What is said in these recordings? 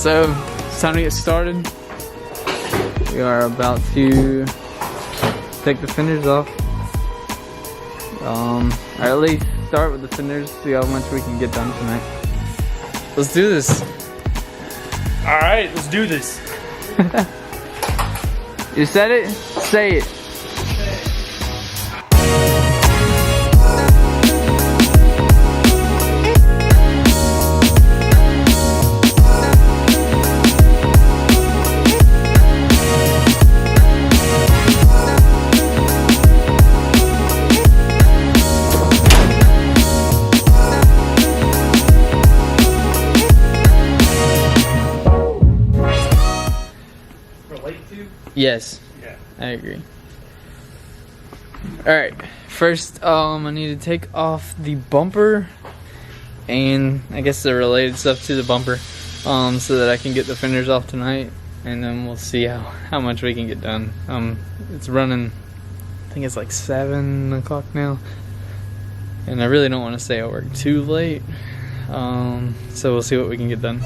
So it's time to get started. We are about to take the fenders off. Or at least start with the fenders, see how much we can get done tonight. Let's do this. All right, let's do this. You said it? Say it. Yes, yeah. I agree. Alright, first I need to take off the bumper and I guess the related stuff to the bumper so that I can get the fenders off tonight, and then we'll see how much we can get done. It's running, I think it's like 7 o'clock now, and I really don't want to stay at work too late, so we'll see what we can get done.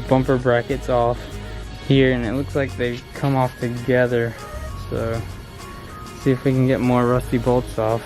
bumper brackets off here, and it looks like they come off together. So see if we can get more rusty bolts off.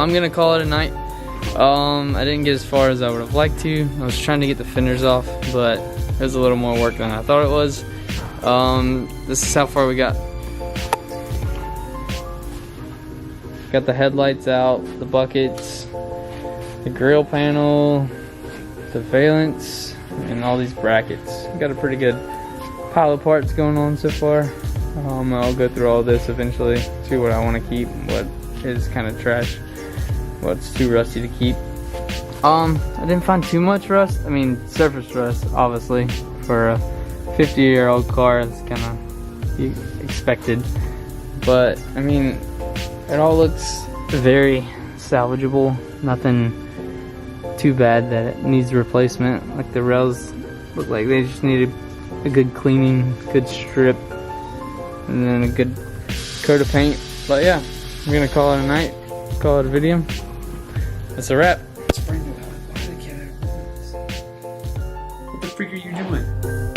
I'm gonna call it a night. I didn't get as far as I would have liked to. I was trying to get the fenders off, but it was a little more work than I thought it was. This is how far we got. Got the headlights out, the buckets, the grill panel, the valence, and all these brackets. Got a pretty good pile of parts going on so far. I'll go through all this eventually, see what I want to keep, what is kind of trash, what's too rusty to keep. I didn't find too much rust. I mean, surface rust, obviously, for a 50-year-old car. It's kind of expected, but I mean, it all looks very salvageable. Nothing too bad that it needs replacement. Like the rails look like they just needed a good cleaning, good strip, and then a good coat of paint. But yeah, I'm gonna call it a night, call it a video. That's a wrap. What the freak are you doing?